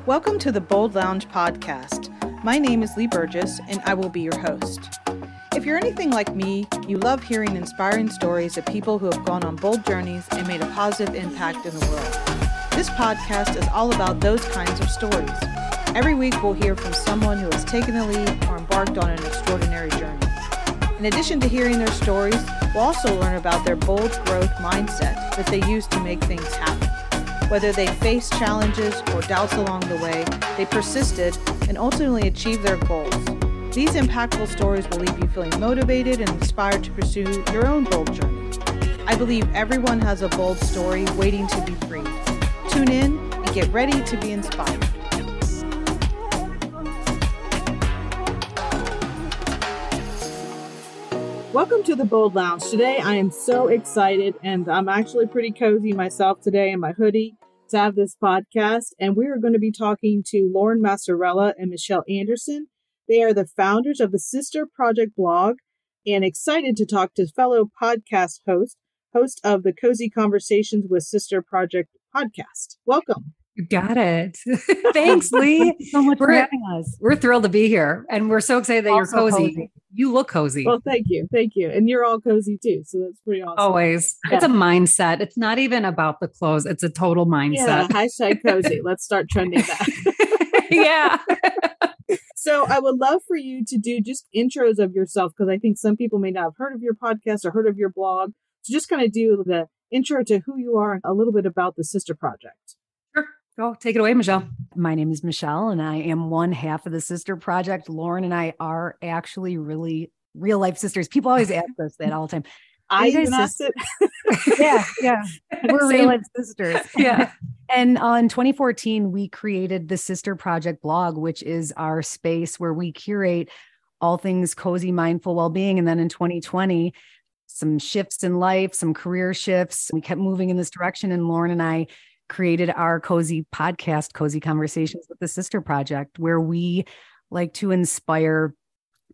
Welcome to the Bold Lounge podcast. My name is Lee Burgess, and I will be your host. If you're anything like me, you love hearing inspiring stories of people who have gone on bold journeys and made a positive impact in the world. This podcast is all about those kinds of stories. Every week, we'll hear from someone who has taken the lead or embarked on an extraordinary journey. In addition to hearing their stories, we'll also learn about their bold growth mindset that they use to make things happen. Whether they faced challenges or doubts along the way, they persisted and ultimately achieved their goals. These impactful stories will leave you feeling motivated and inspired to pursue your own bold journey. I believe everyone has a bold story waiting to be freed. Tune in and get ready to be inspired. Welcome to the Bold Lounge. Today I am so excited, and I'm actually pretty cozy myself today in my hoodie to have this podcast. And we are going to be talking to Lauren Massarella and Michelle Anderson. They are the founders of the Sister Project blog, and excited to talk to fellow podcast host of the Cozy Conversations with Sister Project podcast. Welcome. You got it. Thanks, Lee. Thank you so much for having us. We're thrilled to be here. And we're so excited that Also you're cozy. You look cozy. Well, thank you. Thank you. And you're all cozy too. So that's pretty awesome. Always. Yeah. It's a mindset. It's not even about the clothes. It's a total mindset. Yeah, hashtag cozy. Let's start trending that. Yeah. So I would love for you to do just intros of yourself, because I think some people may not have heard of your podcast or heard of your blog. So just kind of do the intro to who you are and a little bit about the Sister Project. Sure. Go take it away, Michelle. My name is Michelle, and I am one half of the Sister Project. Lauren and I are actually really real life sisters. People always ask us that all the time. I even asked it. Yeah. We're real life sisters. Yeah. And in 2014, we created the Sister Project blog, which is our space where we curate all things cozy, mindful well-being. And then in 2020, some shifts in life, some career shifts. We kept moving in this direction, and Lauren and I created our cozy podcast, Cozy Conversations with the Sister Project, where we like to inspire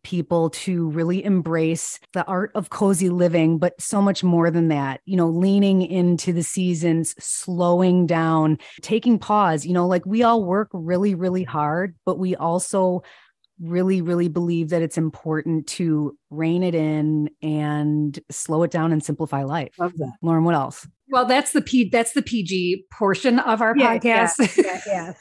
people to really embrace the art of cozy living, but so much more than that, leaning into the seasons, slowing down, taking pause, like we all work really, really hard, but we also really, really believe that it's important to rein it in and slow it down and simplay life. Love that. Lauren, what else? Well, that's the PG portion of our podcast. Yeah.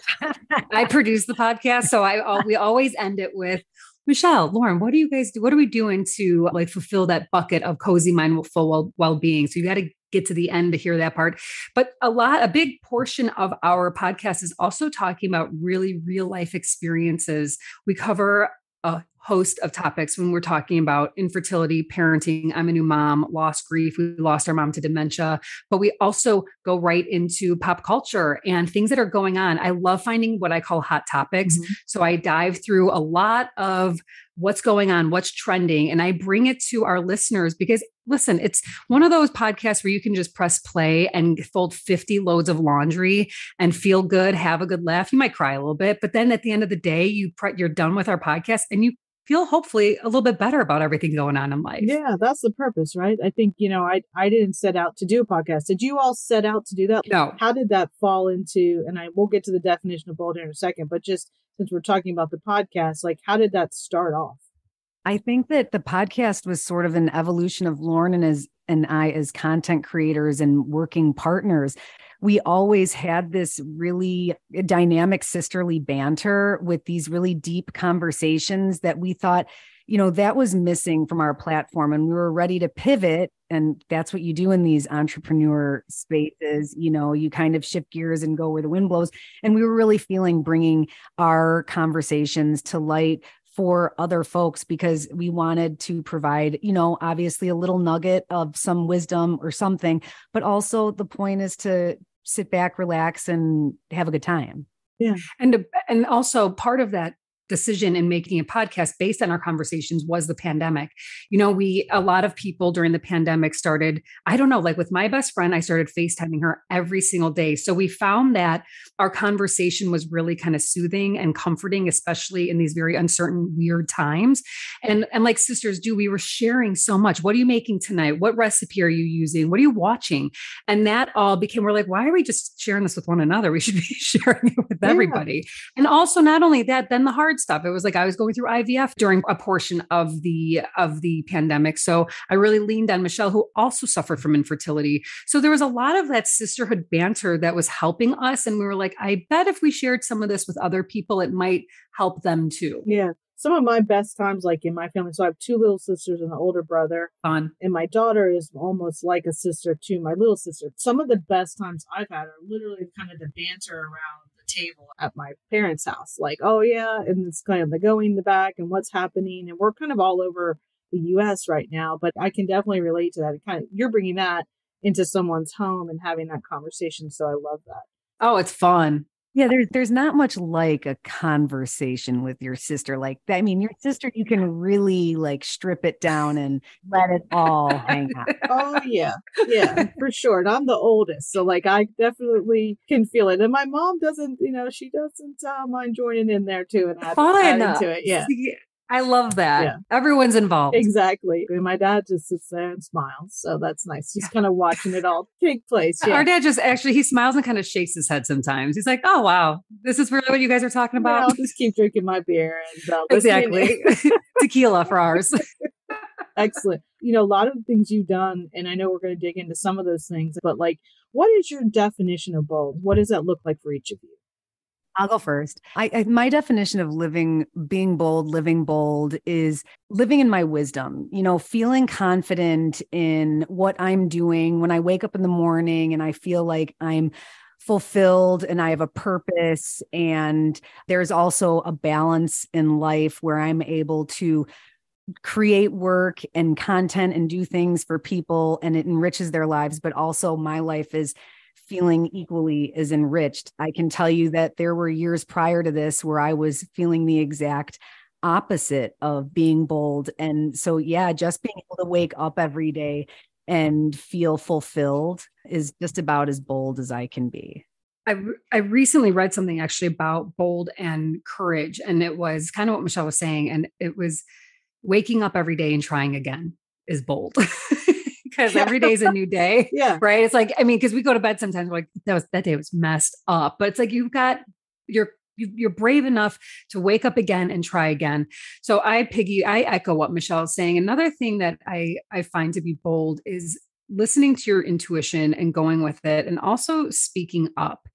I produce the podcast. So we always end it with, Michelle, Lauren, what do you guys do? What are we doing to fulfill that bucket of cozy, mindful well-being? So you got to get to the end to hear that part. But a big portion of our podcast is also talking about really real life experiences. We cover a host of topics when we're talking about infertility, parenting. I'm a new mom, lost grief. We lost our mom to dementia, but we also go right into pop culture and things that are going on. I love finding what I call hot topics. Mm-hmm. So I dive through a lot of what's going on, what's trending, and I bring it to our listeners because listen, it's one of those podcasts where you can just press play and fold 50 loads of laundry and feel good, have a good laugh. You might cry a little bit, but then at the end of the day, you're done with our podcast and you feel hopefully a little bit better about everything going on in life. Yeah, that's the purpose, right? I think, I didn't set out to do a podcast. Did you all set out to do that? No. How did that fall into, and I will get to the definition of bold in a second, but just since we're talking about the podcast, how did that start off? I think that the podcast was sort of an evolution of Lauren and I as content creators and working partners. We always had this really dynamic sisterly banter with these really deep conversations that we thought, that was missing from our platform. And we were ready to pivot. And that's what you do in these entrepreneur spaces. You kind of shift gears and go where the wind blows. And we were really feeling bringing our conversations to light for other folks because we wanted to provide, obviously a little nugget of some wisdom or something, but also the point is to sit back, relax, and have a good time. Yeah. And also part of that decision in making a podcast based on our conversations was the pandemic. A lot of people during the pandemic started, I don't know, with my best friend, I started FaceTiming her every single day. So we found that our conversation was really kind of soothing and comforting, especially in these very uncertain, weird times. And like sisters do, we were sharing so much. What are you making tonight? What recipe are you using? What are you watching? And that all became, we're like, why are we just sharing this with one another? We should be sharing it with everybody. And also not only that, then the hard stuff. It was like, I was going through IVF during a portion of the pandemic. So I really leaned on Michelle, who also suffered from infertility. So there was a lot of that sisterhood banter that was helping us. And we were like, I bet if we shared some of this with other people, it might help them too. Yeah. Some of my best times, like in my family, so I have two little sisters and an older brother. Fun. And my daughter is almost like a sister to my little sister. Some of the best times I've had are literally kind of the banter around the table at my parents' house. Like, oh yeah, and it's kind of the going in the back and what's happening. And we're kind of all over the US right now, but I can definitely relate to that. It kind of, you're bringing that into someone's home and having that conversation. So I love that. Oh, it's fun. Yeah, there's not much like a conversation with your sister. Like, I mean, your sister, you can really like strip it down and let it all hang out. Oh yeah. Yeah, for sure. And I'm the oldest. So like, I definitely can feel it. And my mom doesn't, she doesn't mind joining in there too and adding to it. Yeah. I love that. Yeah. Everyone's involved. Exactly. And my dad just sits there and smiles. So that's nice. Just kind of watching it all take place. Yeah. Our dad he smiles and kind of shakes his head sometimes. He's like, oh, wow, this is really what you guys are talking about. Yeah, I'll just keep drinking my beer. And exactly. Tequila for ours. Excellent. A lot of the things you've done, and I know we're going to dig into some of those things, but like, what is your definition of bold? What does that look like for each of you? I'll go first. My definition of being bold, living bold is living in my wisdom, feeling confident in what I'm doing when I wake up in the morning and I feel like I'm fulfilled and I have a purpose. And there's also a balance in life where I'm able to create work and content and do things for people and it enriches their lives. But also my life is feeling equally as enriched. I can tell you that there were years prior to this where I was feeling the exact opposite of being bold. And so, yeah, just being able to wake up every day and feel fulfilled is just about as bold as I can be. I recently read something actually about bold and courage. And it was kind of what Michelle was saying. And it was waking up every day and trying again is bold. Because every day is a new day. Yeah. Right. It's like, because we go to bed sometimes, we're like, that day was messed up. But it's like, you're brave enough to wake up again and try again. So I echo what Michelle is saying. Another thing that I find to be bold is listening to your intuition and going with it. And also speaking up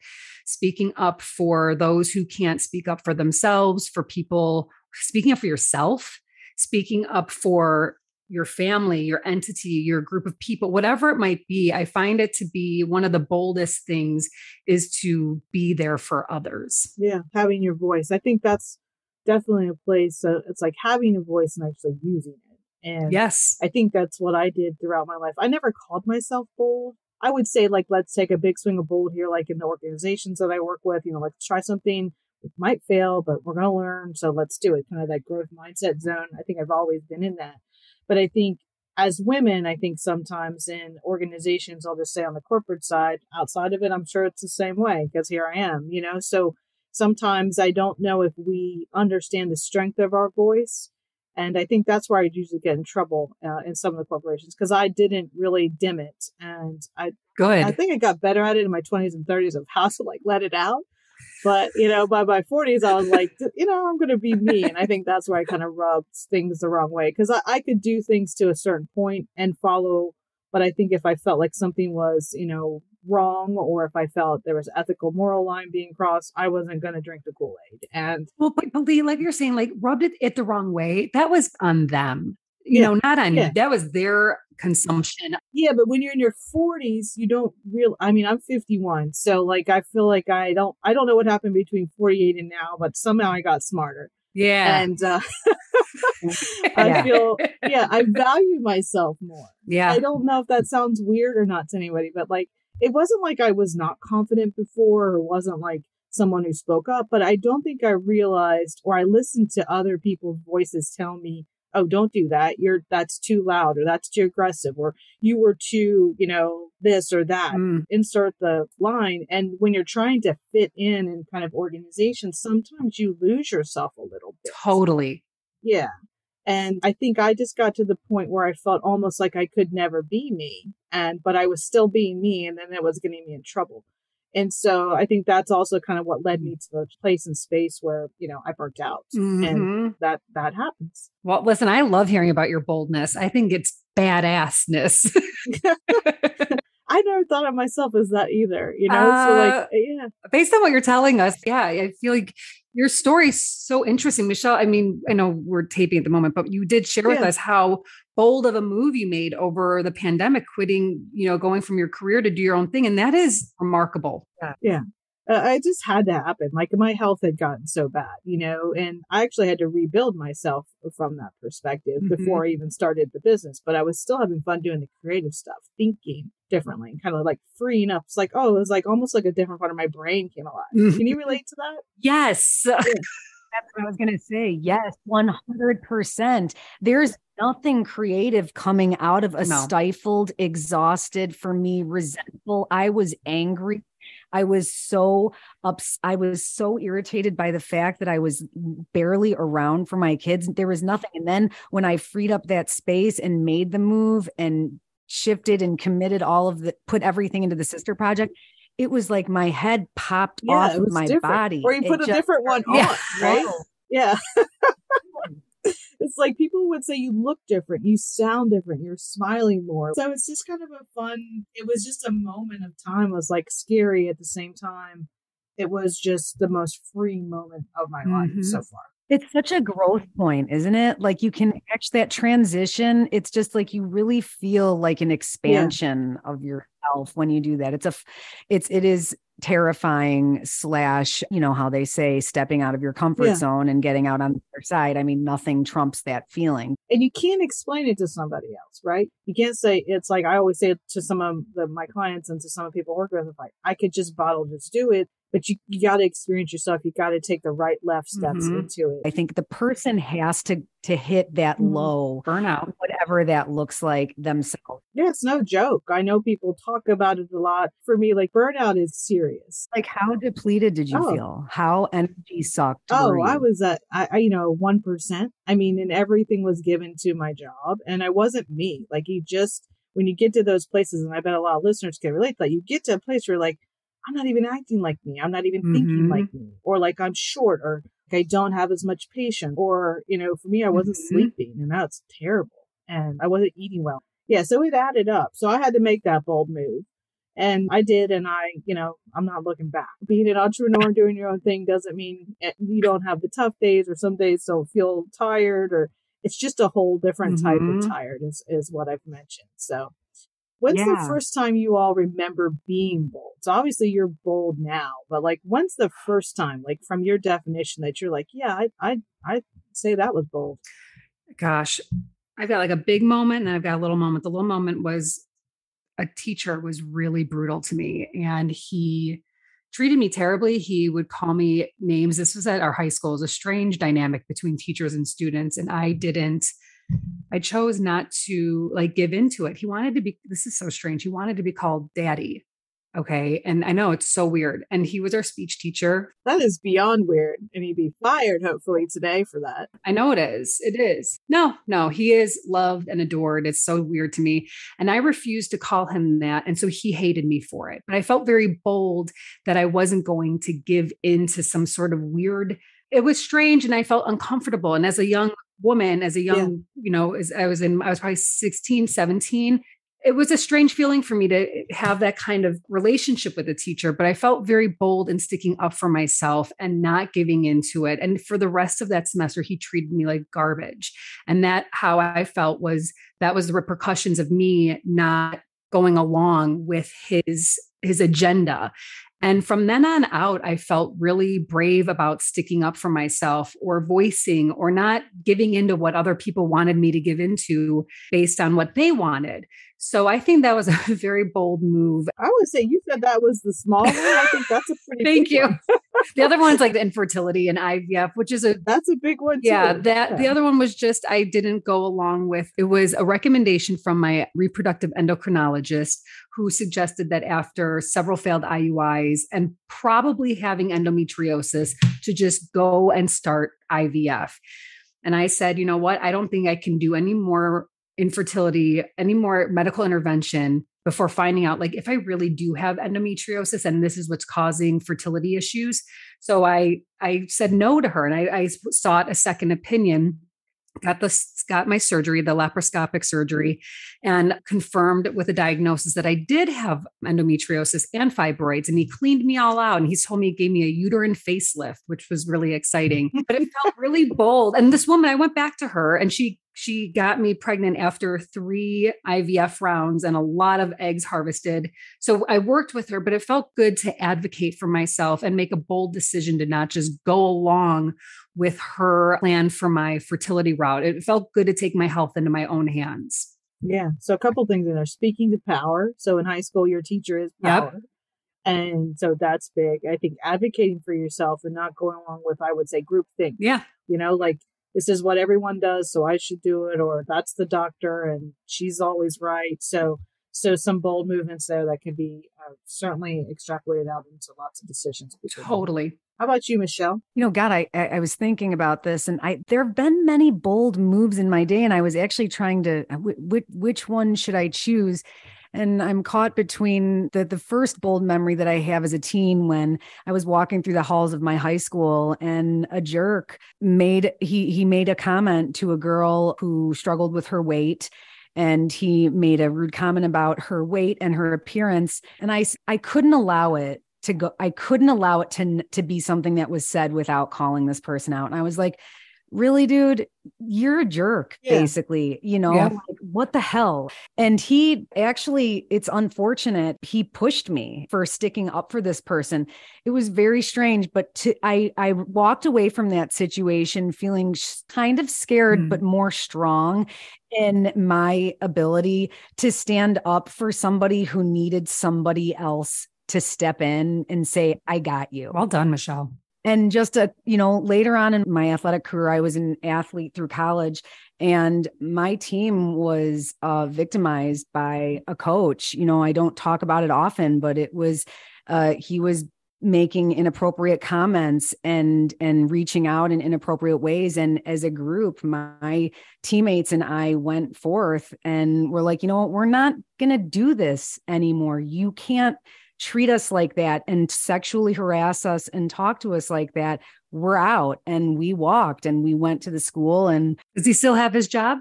for those who can't speak up for themselves, for people, speaking up for yourself, speaking up for your family, your entity, your group of people, whatever it might be. I find it to be one of the boldest things is to be there for others. Yeah. Having your voice. I think that's definitely a place. So it's like having a voice and actually using it. And yes, I think that's what I did throughout my life. I never called myself bold. I would say like, let's take a big swing of bold here, like in the organizations that I work with, let's try something. It might fail, but we're going to learn. So let's do it. Kind of that growth mindset zone. I think I've always been in that. But I think as women, sometimes in organizations, I'll just say on the corporate side, outside of it, I'm sure it's the same way because here I am, so sometimes I don't know if we understand the strength of our voice. And I think that's where I usually get in trouble in some of the corporations because I didn't really dim it. And I think I got better at it in my 20s and 30s of how to let it out. But, by my 40s, I was like, I'm going to be me. And I think that's where I kind of rubbed things the wrong way because I could do things to a certain point and follow. But I think if I felt like something was, wrong, or if I felt there was ethical, moral line being crossed, I wasn't going to drink the Kool-Aid. And but Lee, like you're saying, rubbed it the wrong way. That was on them. Not on you. That was their consumption. Yeah, but when you're in your 40s, you don't I'm 51. So I feel like I don't know what happened between 48 and now, but somehow I got smarter. Yeah. And I feel, I value myself more. Yeah. I don't know if that sounds weird or not to anybody, but it wasn't like I was not confident before or wasn't like someone who spoke up, but I don't think I realized or I listened to other people's voices tell me oh, don't do that. That's too loud, or that's too aggressive, or you were too, this or that. Insert the line. And when you're trying to fit in kind of organization, sometimes you lose yourself a little bit. Totally. Yeah. And I think I just got to the point where I felt almost like I could never be me. But I was still being me, and then it was getting me in trouble. And so I think that's also kind of what led me to the place and space where, I burnt out. And that happens. Well, listen, I love hearing about your boldness. I think it's badassness. I never thought of myself as that either, so yeah. Based on what you're telling us, yeah, I feel like your story's so interesting, Michelle. I mean, I know we're taping at the moment, but you did share with us how bold of a move you made over the pandemic, quitting, going from your career to do your own thing. And that is remarkable. Yeah. I just had to happen. Like, my health had gotten so bad, and I actually had to rebuild myself from that perspective before I even started the business. But I was still having fun doing the creative stuff, thinking differently, and kind of like freeing up. It's like, it was like almost like a different part of my brain came alive. Can you relate to that? Yes. That's what I was going to say. Yes, 100%. There's nothing creative coming out of a stifled, exhausted, for me, resentful. I was angry. I was so irritated by the fact that I was barely around for my kids. There was nothing. And then when I freed up that space and made the move and shifted and committed put everything into the sister project, it was like my head popped off of my body. Or you put a different one on, right? Yeah. It's like people would say you look different, you sound different, you're smiling more. So it's just kind of it was just a moment of time. It was like scary at the same time. It was just the most free moment of my life so far. It's such a growth point, isn't it? Like, you can catch that transition. It's just like you really feel like an expansion of yourself when you do that. It is terrifying / how they say, stepping out of your comfort zone and getting out on the other side. I mean, nothing trumps that feeling. And you can't explain it to somebody else, right? You can't say, it's like I always say to some of my clients and to some of the people working with, like, I could just do it. But you got to experience yourself. You got to take the right left steps into it. I think the person has to hit that low burnout, whatever that looks like, themselves. Yeah, it's no joke. I know people talk about it a lot. For me, like, burnout is serious. Like, how depleted did you feel? How energy sucked? I was at 1%. I mean, and everything was given to my job, and I wasn't me. Like, when you get to those places, and I bet a lot of listeners can relate, that you get to a place where you're like, I'm not even acting like me. I'm not even thinking like me, or like I'm short, or like I don't have as much patience, or, for me, I wasn't sleeping, and that's terrible. And I wasn't eating well. Yeah. So it added up. So I had to make that bold move, and I did. And I'm not looking back. Being an entrepreneur and doing your own thing doesn't mean you don't have the tough days, or some days don't feel tired, or it's just a whole different type of tired is what I've mentioned. So when's the first time you all remember being bold? So obviously you're bold now, but like, when's the first time, like, from your definition, that you're like, yeah, I'd say that was bold? Gosh, I've got like a big moment and I've got a little moment. The little moment was a teacher was really brutal to me, and he treated me terribly. He would call me names. This was at our high school. It was a strange dynamic between teachers and students. And I chose not to like give into it. He wanted to be, this is so strange. He wanted to be called daddy. Okay. And I know it's so weird. And he was our speech teacher. That is beyond weird. And he'd be fired hopefully today for that. I know it is. It is. No, he is loved and adored. It's so weird to me. And I refused to call him that. And so he hated me for it. But I felt very bold that I wasn't going to give into some sort of weird, it was strange, and I felt uncomfortable. And as a young woman, as a young, I was probably 16, 17. It was a strange feeling for me to have that kind of relationship with a teacher, but I felt very bold in sticking up for myself and not giving into it. And for the rest of that semester, he treated me like garbage. And that how I felt that was the repercussions of me not going along with his agenda. And from then on out, I felt really brave about sticking up for myself or voicing or not giving into what other people wanted me to give into based on what they wanted. So I think that was a very bold move. I would say you said that was the small one. I think that's a pretty Thank big you. one. The other one's like the infertility and IVF, which is that's a big one too. Yeah, the other one was just I didn't go along with. It was a recommendation from my reproductive endocrinologist who suggested that after several failed IUIs and probably having endometriosis to just go and start IVF. And I said, you know what? I don't think I can do any more infertility, any more medical intervention before finding out like if I really do have endometriosis and this is what's causing fertility issues. So I said no to her and I sought a second opinion, got my surgery, the laparoscopic surgery, and confirmed with a diagnosis that I did have endometriosis and fibroids. And he cleaned me all out. And he told me, he gave me a uterine facelift, which was really exciting, but it felt really bold. And this woman, I went back to her and she got me pregnant after 3 IVF rounds and a lot of eggs harvested. So I worked with her, but it felt good to advocate for myself and make a bold decision to not just go along with her plan for my fertility route. It felt good to take my health into my own hands. Yeah. So a couple things in there. Speaking to power. So in high school, your teacher is power. Yep. And so that's big. I think advocating for yourself and not going along with, I would say, group think. Yeah. You know, like, this is what everyone does, so I should do it, or that's the doctor and she's always right. So some bold movements there that can be certainly extrapolated out into lots of decisions. Totally. How about you, Michelle? You know, God, I was thinking about this, and there have been many bold moves in my day, and I was actually trying to which one should I choose? And I'm caught between the first bold memory that I have as a teen when I was walking through the halls of my high school and a jerk made a comment to a girl who struggled with her weight. And he made a rude comment about her weight and her appearance. And I couldn't allow it to go. I couldn't allow it to be something that was said without calling this person out. And I was like, really, dude, you're a jerk, basically, you know, like, what the hell? And he actually, it's unfortunate. He pushed me for sticking up for this person. It was very strange, but I walked away from that situation feeling kind of scared, but more strong in my ability to stand up for somebody who needed somebody else to step in and say, I got you. Well done, Michelle. And just, later on in my athletic career, I was an athlete through college, and my team was victimized by a coach. You know, I don't talk about it often, but it was, he was making inappropriate comments and reaching out in inappropriate ways. And as a group, my teammates and I went forth and we're like, you know what, we're not going to do this anymore. You can't treat us like that and sexually harass us and talk to us like that. We're out. And we walked and we went to the school. And does he still have his job?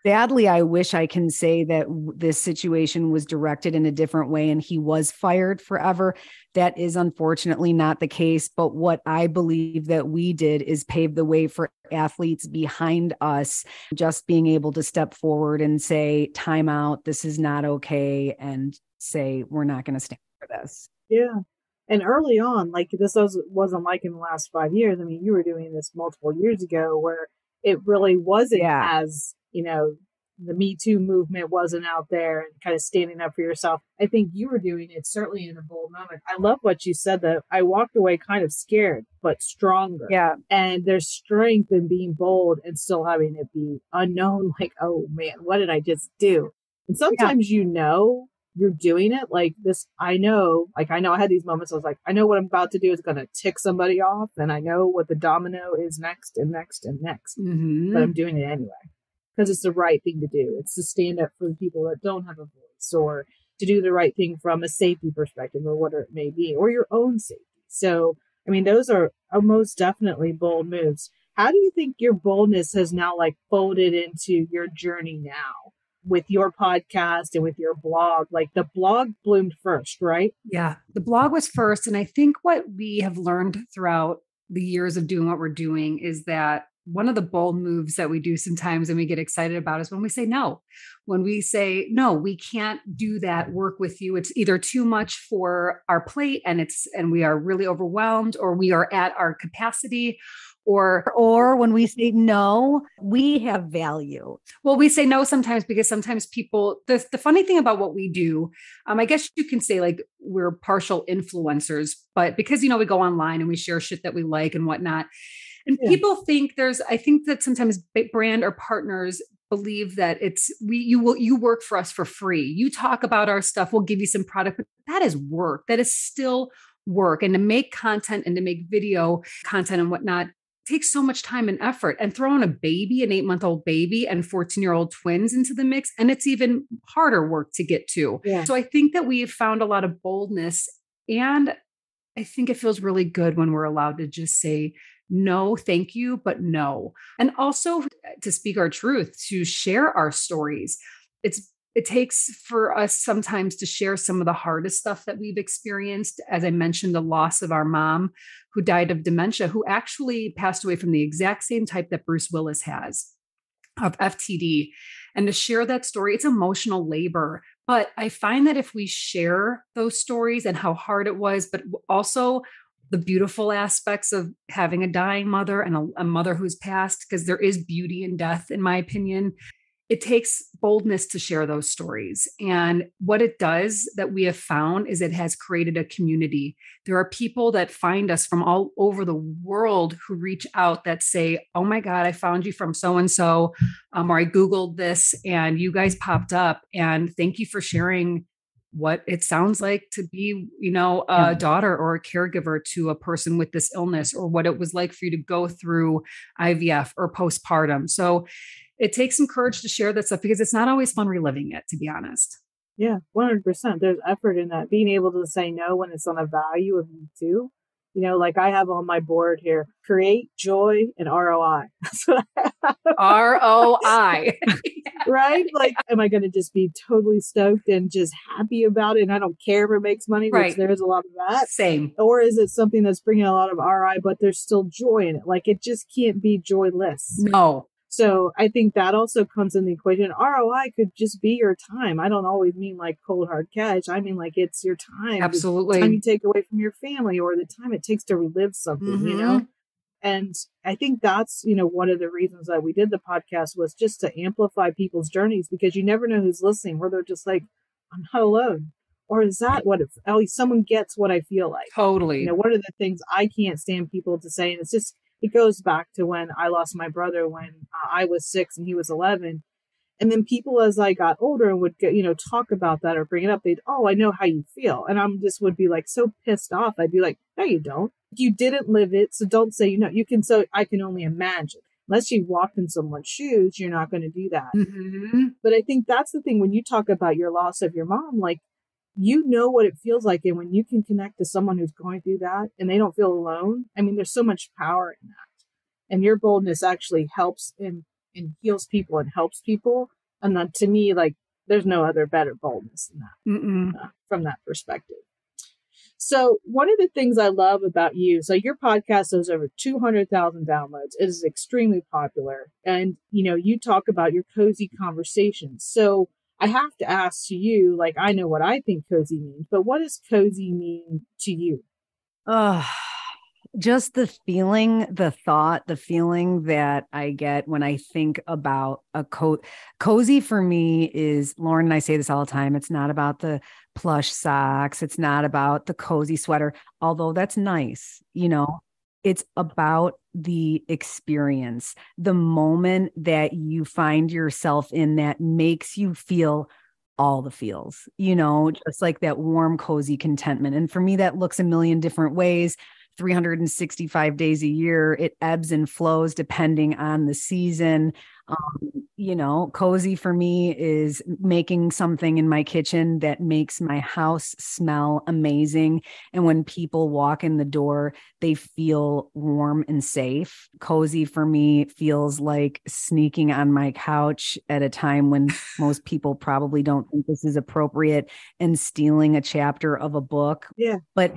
Sadly, I wish I can say that this situation was directed in a different way and he was fired forever. That is unfortunately not the case. But what I believe that we did is pave the way for athletes behind us, just being able to step forward and say, time out, this is not okay. And say, we're not going to stand for this. Yeah. And early on, like this wasn't like in the last 5 years. I mean, you were doing this multiple years ago where it really wasn't as, the Me Too movement wasn't out there and kind of standing up for yourself. I think you were doing it certainly in a bold moment. I love what you said, that I walked away kind of scared, but stronger. Yeah. And there's strength in being bold and still having it be unknown. Like, oh man, what did I just do? And sometimes you're doing it like this. I know I had these moments. I was like, I know what I'm about to do is going to tick somebody off. And I know what the domino is next and next and next, but I'm doing it anyway because it's the right thing to do. It's to stand up for the people that don't have a voice, or to do the right thing from a safety perspective or whatever it may be, or your own safety. So, I mean, those are most definitely bold moves. How do you think your boldness has now folded into your journey now? With your podcast and with your blog? Like the blog bloomed first, right? Yeah, the blog was first. And I think what we have learned throughout the years of doing what we're doing is that one of the bold moves that we do sometimes and we get excited about is when we say no. When we say, no, we can't do that work with you. It's either too much for our plate and we are really overwhelmed, or we are at our capacity, or when we say no, we have value. Well, we say no sometimes because sometimes people, the funny thing about what we do, I guess you can say like we're partial influencers, but because, we go online and we share shit that we like and whatnot. And people think I think that sometimes brand or partners believe that you work for us for free. You talk about our stuff, we'll give you some product, but that is work. That is still work. And to make content and to make video content and whatnot takes so much time and effort. And throwing an 8-month-old baby and 14-year-old twins into the mix, and it's even harder work to get to. Yeah. So I think that we've found a lot of boldness, and I think it feels really good when we're allowed to just say, no, thank you, but no. And also to speak our truth, to share our stories. It takes for us sometimes to share some of the hardest stuff that we've experienced. As I mentioned, the loss of our mom who died of dementia, who actually passed away from the exact same type that Bruce Willis has, of FTD. And to share that story, it's emotional labor. But I find that if we share those stories and how hard it was, but also the beautiful aspects of having a dying mother and a mother who's passed, because there is beauty in death, in my opinion. It takes boldness to share those stories. And what it does that we have found is it has created a community. There are people that find us from all over the world who reach out that say, oh my God, I found you from so-and-so, or I Googled this and you guys popped up. And thank you for sharing what it sounds like to be, a daughter or a caregiver to a person with this illness, or what it was like for you to go through IVF or postpartum. So it takes some courage to share that stuff because it's not always fun reliving it, to be honest. Yeah, 100%. There's effort in that. Being able to say no when it's on a value of you too. Like I have on my board here, create joy and ROI. That's what I have. ROI. Right? Like, am I going to just be totally stoked and just happy about it? And I don't care if it makes money, which there's a lot of that. Same. Or is it something that's bringing a lot of ROI, but there's still joy in it? Like it just can't be joyless. No. So I think that also comes in the equation. ROI could just be your time. I don't always mean like cold hard cash. I mean like it's your time. Absolutely. The time you take away from your family or the time it takes to relive something, And I think that's, one of the reasons that we did the podcast was just to amplify people's journeys, because you never know who's listening, where they're just like, I'm not alone. Or is that what at least someone gets what I feel like? Totally. One of the things I can't stand people to say, and it goes back to when I lost my brother when I was 6 and he was 11. And then people, as I got older and would get, talk about that or bring it up, I know how you feel. And I'm just would be like so pissed off. I'd be like, no, you don't. You didn't live it. So don't say, you can. So I can only imagine. Unless you walked in someone's shoes, you're not going to do that. Mm-hmm. But I think that's the thing when you talk about your loss of your mom, like, what it feels like. And when you can connect to someone who's going through that and they don't feel alone, I mean, there's so much power in that. And your boldness actually helps and heals people and helps people. And then to me, like, there's no other better boldness than that from that perspective. So one of the things I love about you, so your podcast has over 200,000 downloads. It is extremely popular. And, you talk about your cozy conversations. So I have to ask to you, like, I know what I think cozy means, but what does cozy mean to you? Just the feeling, the thought, the feeling that I get when I think about a cozy for me is, Lauren and I say this all the time, it's not about the plush socks. It's not about the cozy sweater, although that's nice. It's about the experience, the moment that you find yourself in that makes you feel all the feels, just like that warm, cozy contentment. And for me, that looks a million different ways. 365 days a year, it ebbs and flows depending on the season. Cozy for me is making something in my kitchen that makes my house smell amazing. And when people walk in the door, they feel warm and safe. Cozy for me feels like sneaking on my couch at a time when most people probably don't think this is appropriate and stealing a chapter of a book. Yeah. But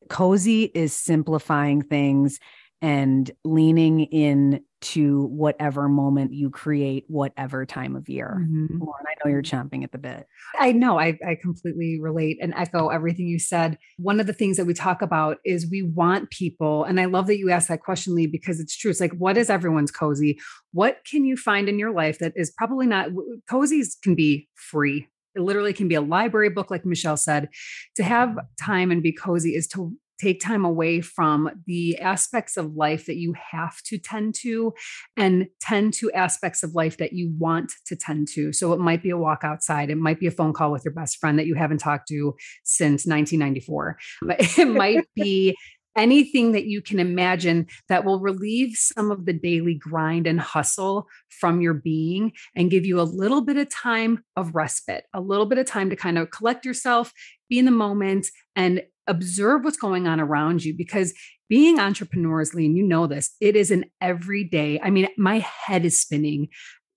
cozy is simplifying things and leaning in to whatever moment you create, whatever time of year. Mm-hmm. Lauren, I know you're chomping at the bit. I know I completely relate and echo everything you said. One of the things that we talk about is we want people, and I love that you asked that question, Lee, because it's true. It's like, what is everyone's cozy? What can you find in your life that is probably not, cozies can be free. It literally can be a library book, like Michelle said. To have time and be cozy is to take time away from the aspects of life that you have to tend to and tend to aspects of life that you want to tend to. So it might be a walk outside. It might be a phone call with your best friend that you haven't talked to since 1994. It might be anything that you can imagine that will relieve some of the daily grind and hustle from your being and give you a little bit of time of respite, a little bit of time to kind of collect yourself, be in the moment, and observe what's going on around you. Because being entrepreneurs, Lee, and you know this, it is an everyday. I mean, my head is spinning.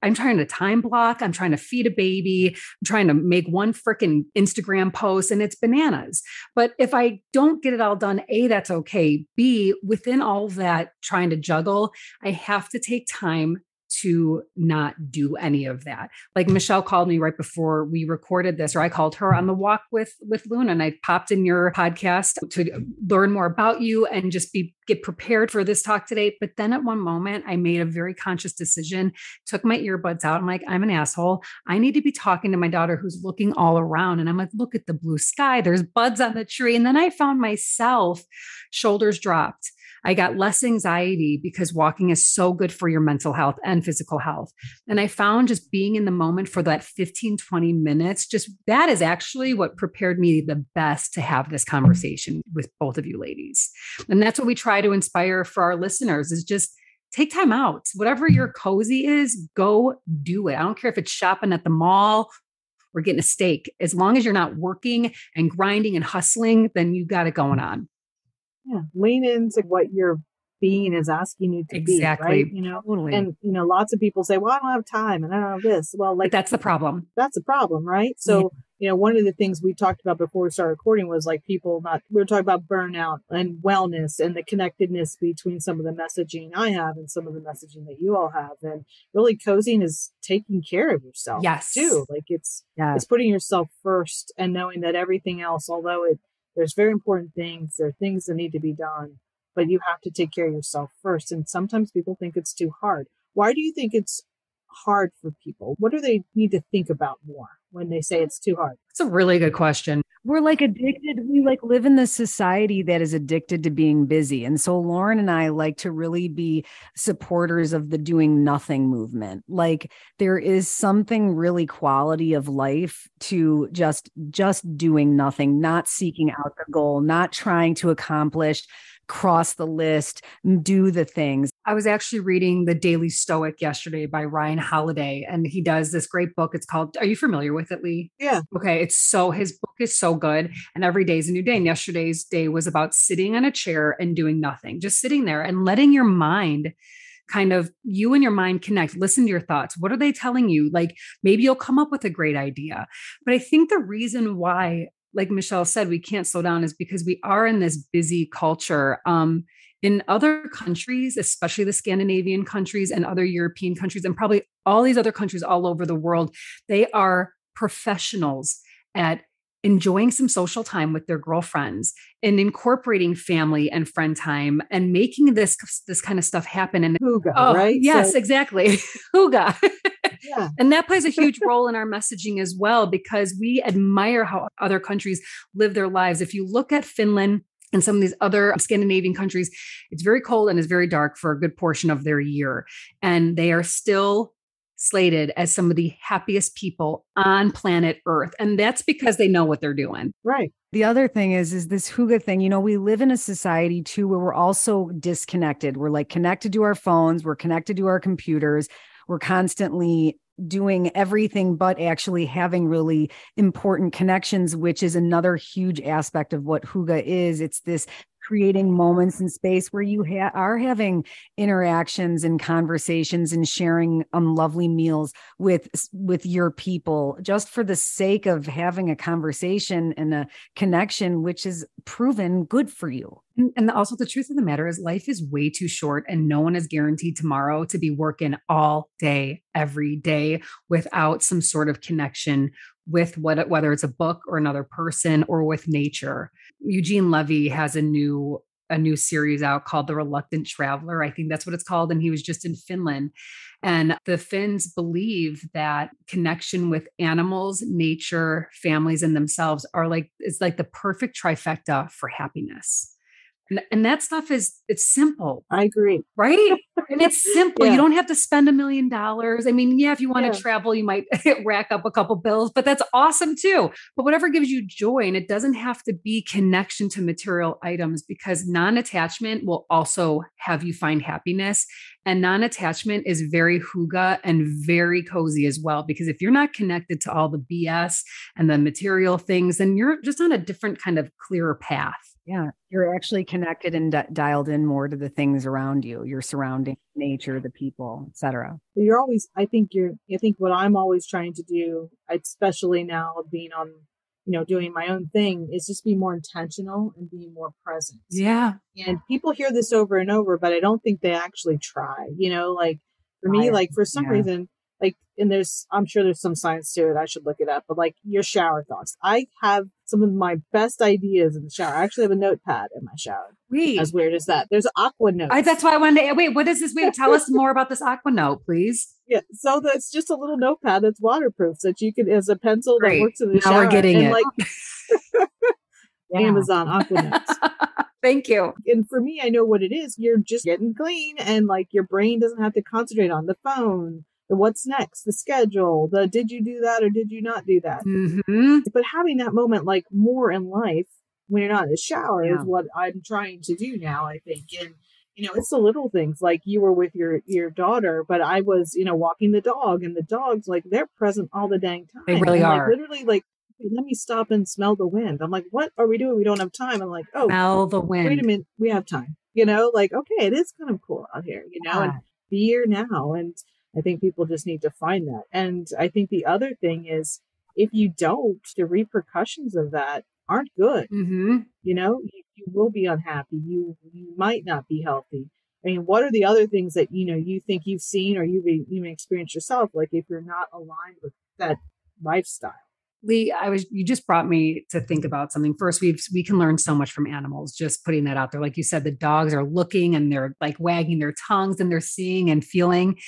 I'm trying to time block. I'm trying to feed a baby. I'm trying to make one freaking Instagram post, and it's bananas. But if I don't get it all done, A, that's okay. B, within all of that trying to juggle, I have to take time to not do any of that. Like Michelle called me right before we recorded this, or I called her on the walk with Luna, and I popped in your podcast to learn more about you and just get prepared for this talk today. But then at one moment, I made a very conscious decision, took my earbuds out. I'm like, I'm an asshole. I need to be talking to my daughter who's looking all around. And I'm like, look at the blue sky. There's buds on the tree. And then I found myself shoulders dropped. I got less anxiety because walking is so good for your mental health and physical health. And I found just being in the moment for that 15, 20 minutes, just that is actually what prepared me the best to have this conversation with both of you ladies. And that's what we try to inspire for our listeners is just take time out. Whatever your cozy is, go do it. I don't care if it's shopping at the mall or getting a steak. As long as you're not working and grinding and hustling, then you got it going on. Yeah, lean into what your being is asking you to be, right? Totally. And lots of people say, "Well, I don't have time, and I don't have this." Well, but that's the problem. That's the problem, right? So, one of the things we talked about before we started recording was like we were talking about burnout and wellness and the connectedness between some of the messaging I have and some of the messaging that you all have, and really cozying is taking care of yourself, too. Like it's putting yourself first and knowing that everything else, although there's very important things. There are things that need to be done, but you have to take care of yourself first. And sometimes people think it's too hard. Why do you think it's hard for people? What do they need to think about more when they say it's too hard? It's a really good question. We're like addicted. We like live in this society that is addicted to being busy. And so Lauren and I like to really be supporters of the doing nothing movement. Like there is something really quality of life to just doing nothing, not seeking out the goal, not trying to accomplish, cross the list, do the things. I was actually reading The Daily Stoic yesterday by Ryan Holiday, and he does this great book. It's called, are you familiar with it, Lee? Yeah. Okay. His book is so good. And every day is a new day. And yesterday's day was about sitting on a chair and doing nothing, just sitting there and letting your mind you and your mind connect, listen to your thoughts. What are they telling you? Like maybe you'll come up with a great idea. But I think the reason why, like Michelle said, we can't slow down is because we are in this busy culture. In other countries, especially the Scandinavian countries and other European countries, and probably all these other countries all over the world, they are professionals at enjoying some social time with their girlfriends and incorporating family and friend time and making this kind of stuff happen. And Hygge, right? Yes, exactly. Hygge. Yeah. And that plays a huge role in our messaging as well, because we admire how other countries live their lives. If you look at Finland and some of these other Scandinavian countries, it's very cold and it's very dark for a good portion of their year. And they are still slated as some of the happiest people on planet Earth. And that's because they know what they're doing. Right. The other thing is this hygge thing. We live in a society too, where we're also disconnected. We're like connected to our phones. We're connected to our computers. We're constantly doing everything but actually having really important connections, which is another huge aspect of what hygge is. It's this creating moments in space where you are having interactions and conversations and sharing lovely meals with your people, just for the sake of having a conversation and a connection, which is proven good for you. And also the truth of the matter is life is way too short and no one is guaranteed tomorrow to be working all day, every day without some sort of connection with whether it's a book or another person or with nature. Eugene Levy has a new series out called The Reluctant Traveler. I think that's what it's called. And he was just in Finland. And the Finns believe that connection with animals, nature, families, and themselves it's like the perfect trifecta for happiness. And that stuff it's simple. I agree. Right? And it's simple. Yeah. You don't have to spend $1 million. I mean, yeah, if you want to travel, you might rack up a couple bills, but that's awesome too. But whatever gives you joy, and it doesn't have to be connection to material items, because non-attachment will also have you find happiness. And non-attachment is very hygge and very cozy as well, because if you're not connected to all the BS and the material things, then you're just on a different kind of clearer path. Yeah, you're actually connected and dialed in more to the things around you, your surrounding nature, the people, etc. You're always, I think what I'm always trying to do, especially now being on, doing my own thing, is just be more intentional and be more present. Yeah. And people hear this over and over, but I don't think they actually try, like for me, like for some reason, like, and I'm sure there's some science to it. I should look it up, but like your shower thoughts. I have some of my best ideas in the shower. I actually have a notepad in my shower. Wait. As weird as that. There's Aqua Notes. That's why I wanted to, wait, what is this? Wait, tell us more about this Aqua Note, please. Yeah. So that's just a little notepad that's waterproof, so that you can, as a pencil that works in the shower. Now we're getting it. Like Amazon Aqua Notes. Thank you. And for me, I know what it is. You're just getting clean, and like your brain doesn't have to concentrate on the phone, the what's next, the schedule, the did you do that or did you not do that? Mm-hmm. But having that moment, like more in life when you're not in the shower, is what I'm trying to do now, I think. And, it's the little things, like you were with your daughter, but I was, walking the dog, and the dogs, like, they're present all the dang time. They really are. Like, literally, like, let me stop and smell the wind. I'm like, what are we doing? We don't have time. I'm like, oh, smell the wind. Wait a minute. We have time, like, okay, it is kind of cool out here, and be here now. And I think people just need to find that. And I think the other thing is, if you don't, the repercussions of that aren't good. Mm-hmm. You will be unhappy. You might not be healthy. I mean, what are the other things that, you think you've seen or you've even experienced yourself? Like if you're not aligned with that lifestyle. Lee, you just brought me to think about something. First, we can learn so much from animals, just putting that out there. Like you said, the dogs are looking and they're like wagging their tongues and they're seeing and feeling.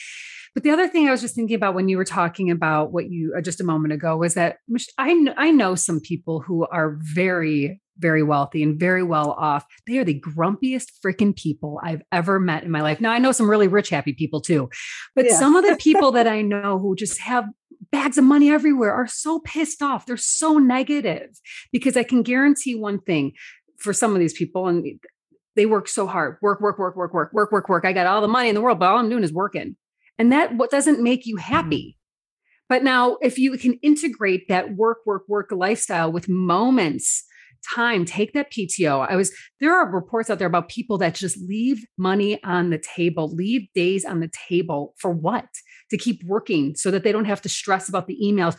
But the other thing I was just thinking about when you were talking about what you just a moment ago was that I know some people who are very, very wealthy and very well off. They are the grumpiest freaking people I've ever met in my life. Now, I know some really rich, happy people too, but some of the people that I know who just have bags of money everywhere are so pissed off. They're so negative, because I can guarantee one thing for some of these people, and they work so hard, work. I got all the money in the world, but all I'm doing is working. And that what doesn't make you happy. But now if you can integrate that work lifestyle with moments, time, take that PTO. There are reports out there about people that just leave money on the table, leave days on the table for what? To keep working so that they don't have to stress about the emails.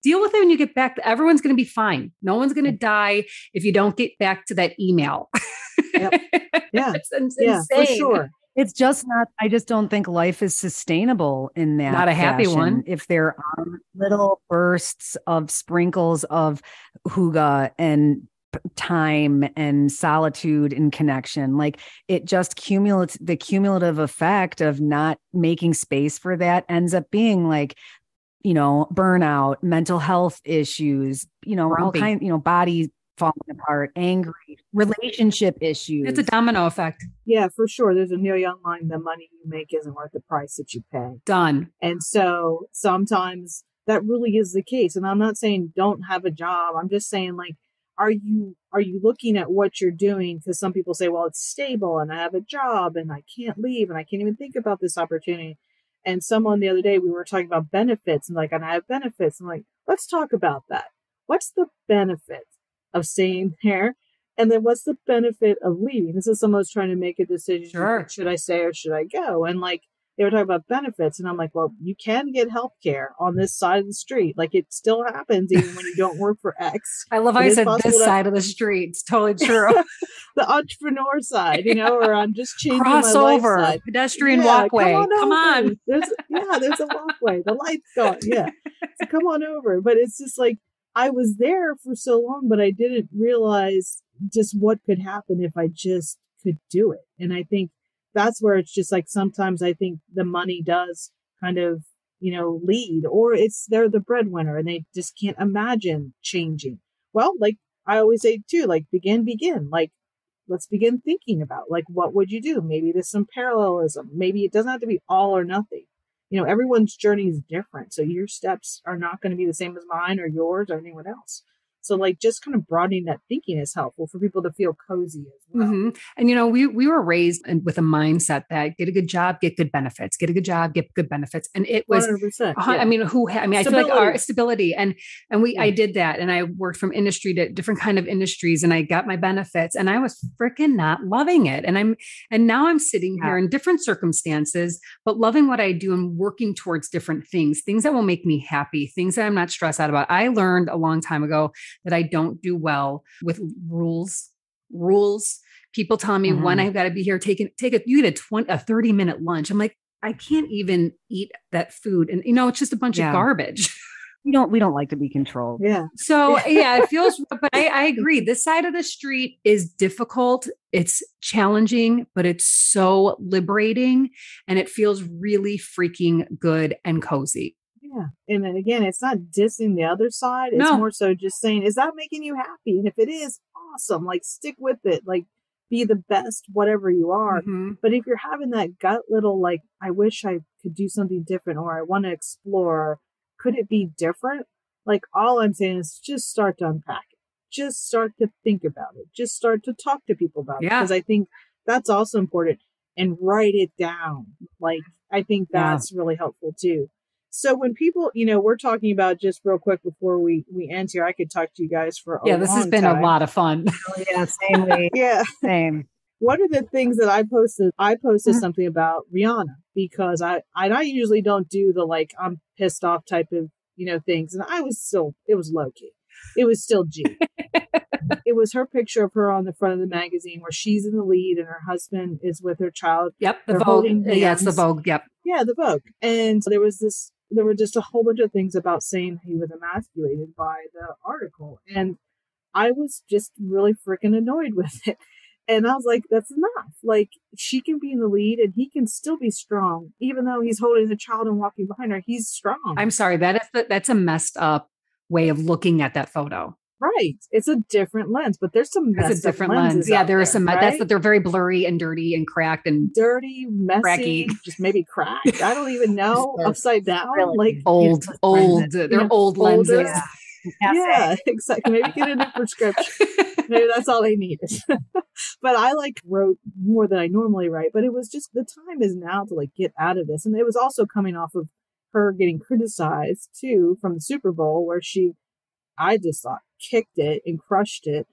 Deal with it when you get back. Everyone's going to be fine. No one's going to die if you don't get back to that email. Yep. Yeah. It's insane. For sure. It's just not, I just don't think life is sustainable in that. Not a happy fashion. one. If there are little bursts of sprinkles of hygge and time and solitude and connection, like it just the cumulative effect of not making space for that ends up being like, burnout, mental health issues, all kinds, body falling apart, angry, relationship issues. It's a domino effect. Yeah, for sure. There's a Neil Young line, the money you make isn't worth the price that you pay. Done. And so sometimes that really is the case. And I'm not saying don't have a job. I'm just saying, like, are you looking at what you're doing? Because some people say, well, it's stable and I have a job and I can't leave and I can't even think about this opportunity. And someone the other day, we were talking about benefits and and I have benefits. I'm like, let's talk about that. What's the benefit of staying there? And then what's the benefit of leaving? This is someone who's trying to make a decision. Sure. Should I stay or should I go? And like, they were talking about benefits. And I'm like, well, you can get healthcare on this side of the street. Like it still happens even when you don't work for X. I love how It you is said possible this to- side of the street. It's totally true. the entrepreneur side, you know, or I'm just changing my life Crossover, side. pedestrian Yeah, walkway. Come on. over. There's a walkway. The light's going. Yeah. So come on over. But it's just like, I was there for so long, but I didn't realize just what could happen if I just could do it. And I think that's where it's just like, sometimes I think the money does kind of, you know, lead, or they're the breadwinner and they just can't imagine changing. Well, like I always say too, like begin, like, let's begin thinking about like, what would you do? Maybe there's some parallelism. Maybe it doesn't have to be all or nothing. You know, everyone's journey is different. So your steps are not going to be the same as mine or yours or anyone else. So like just kind of broadening that thinking is helpful for people to feel cozy as well. Mm-hmm. And, you know, we were raised with a mindset that get a good job, get good benefits, get a good job, get good benefits. And it was, 100%, I mean, I feel like our stability and I did that. And I worked from industry to different kind of industries and I got my benefits and I was freaking not loving it. And now I'm sitting here in different circumstances, but loving what I do and working towards different things that will make me happy, things that I'm not stressed out about. I learned a long time ago that I don't do well with rules. People tell me when I've got to be here, you get a 30-minute lunch. I'm like, I can't even eat that food. And, you know, it's just a bunch of garbage. We don't like to be controlled. Yeah. So it feels, but I agree. This side of the street is difficult. It's challenging, but it's so liberating and it feels really freaking good and cozy. Yeah. And then again, it's not dissing the other side. It's more so just saying, is that making you happy? And if it is, awesome. Like stick with it. Like be the best, whatever you are. Mm-hmm. But if you're having that gut little, like, I wish I could do something different, or I want to explore, could it be different? Like all I'm saying is just start to unpack it. Just start to think about it. Just start to talk to people about it. Because I think that's also important. And write it down. Like, I think that's really helpful too. So when people, you know, we're talking about, just real quick before we end here, I could talk to you guys for a long time. This has been a lot of fun. Same. One of the things that I posted something about Rihanna, because I usually don't do the like, I'm pissed off type of, you know, things. And it was low key. It was still G. It was her picture of her on the front of the magazine where she's in the lead and her husband is with her child. Yep. The Vogue. Yeah, it's the Vogue. Yep. Yeah, the Vogue. And there were just a whole bunch of things about saying he was emasculated by the article. And I was just really freaking annoyed with it. And I was like, that's enough. Like, she can be in the lead and he can still be strong. Even though he's holding the child and walking behind her, he's strong. I'm sorry. That's a messed up way of looking at that photo. Right. It's a different lens, but there's some messed It's a different up lens. Yeah, there are some, right? they're very blurry and dirty and cracked and dirty, messy, cracky. Just maybe cracked. I don't even know. Upside down. Really like old. They're old lenses. Yeah, exactly. Maybe get a new prescription. Maybe that's all they needed. But I wrote more than I normally write, but it was just, the time is now to get out of this. And it was also coming off of her getting criticized too from the Super Bowl, where I just thought kicked it and crushed it.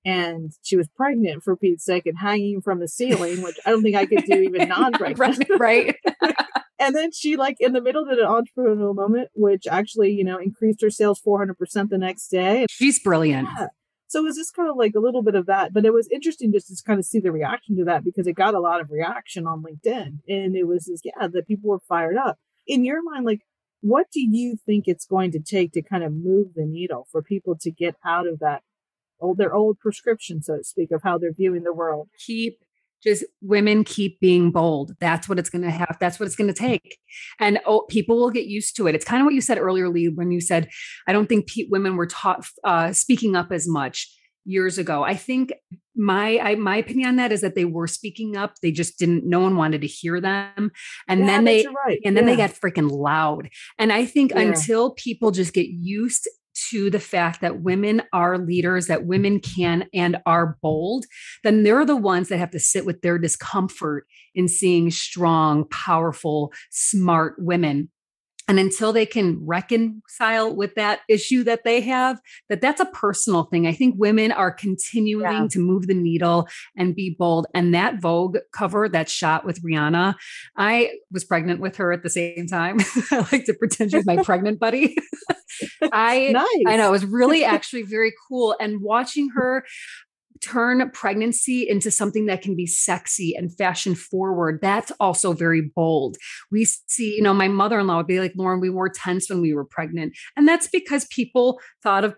And she was pregnant, for Pete's sake, and hanging from the ceiling, which I don't think I could do even non-pregnant. Right. And then she, in the middle, did an entrepreneurial moment, which actually, increased her sales 400% the next day. She's brilliant. Yeah. So it was just kind of a little bit of that. But it was interesting just to kind of see the reaction to that, because it got a lot of reaction on LinkedIn. And it was just, that people were fired up. In your mind, what do you think it's going to take to kind of move the needle for people to get out of that their old prescription, so to speak, of how they're viewing the world? Women keep being bold. That's what it's going to have. That's what it's going to take. And people will get used to it. It's kind of what you said earlier, Lee, when you said, I don't think women were taught speaking up as much years ago. I think my opinion on that is that they were speaking up. They just didn't, no one wanted to hear them. And then they got freaking loud. And I think until people just get used to the fact that women are leaders, that women can and are bold, then they're the ones that have to sit with their discomfort in seeing strong, powerful, smart women And until they can reconcile with that issue that they have, that's a personal thing. I think women are continuing to move the needle and be bold. And that Vogue cover, that shot with Rihanna, I was pregnant with her at the same time. I like to pretend she's my pregnant buddy. I know, it was really actually very cool. And watching her turn pregnancy into something that can be sexy and fashion forward, that's also very bold. We see, my mother-in-law would be like, Lauren, we wore tense when we were pregnant. And that's because people thought of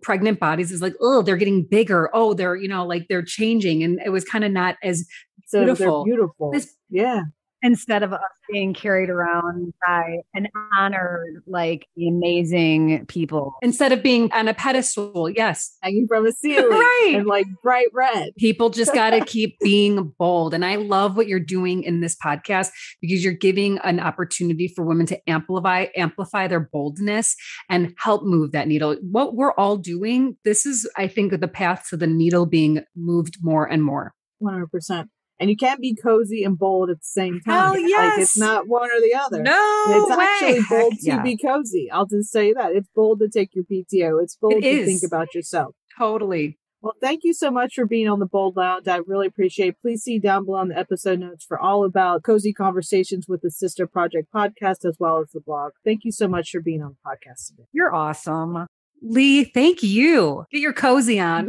pregnant bodies as like, oh, they're getting bigger. Oh, they're, like they're changing. And it was kind of not as beautiful. They're beautiful. Yeah. Instead of us being carried around by and honored like the amazing people. Instead of being on a pedestal, yes. Hanging from a ceiling right. And like bright red. People just got to keep being bold. And I love what you're doing in this podcast because you're giving an opportunity for women to amplify their boldness and help move that needle. What we're all doing, this is, I think, the path to the needle being moved more and more. 100%. And you can't be cozy and bold at the same time. Hell yes. Like it's not one or the other. No it's way. Actually bold to be cozy. I'll just say that. It's bold to take your PTO. It's bold to think about yourself. Totally. Well, thank you so much for being on the Bold Lounge. I really appreciate it. Please see down below in the episode notes for all about cozy conversations with the Sister Project podcast, as well as the blog. Thank you so much for being on the podcast today. You're awesome. Lee, thank you. Get your cozy on.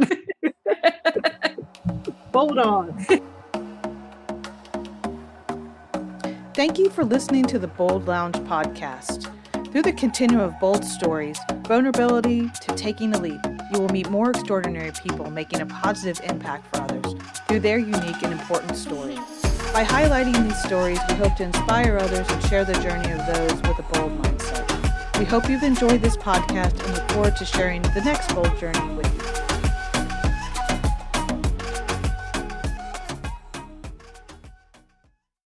Bold on. Thank you for listening to the Bold Lounge podcast. Through the continuum of bold stories, vulnerability to taking a leap, you will meet more extraordinary people making a positive impact for others through their unique and important story. By highlighting these stories, we hope to inspire others and share the journey of those with a bold mindset. We hope you've enjoyed this podcast and look forward to sharing the next bold journey